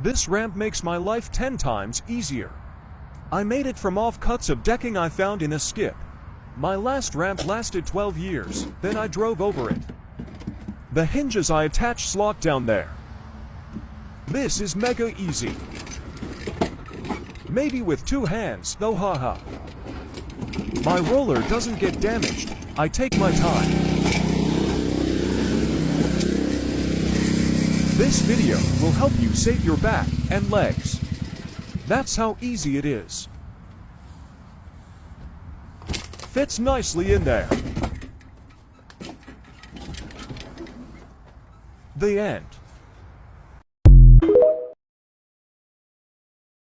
This ramp makes my life 10 times easier. I made it from off-cuts of decking I found in a skip. My last ramp lasted 12 years, then I drove over it. The hinges I attached slot down there. This is mega easy. Maybe with 2 hands, though haha. My roller doesn't get damaged. I take my time. This video will help you save your back and legs. That's how easy it is. Fits nicely in there. The end.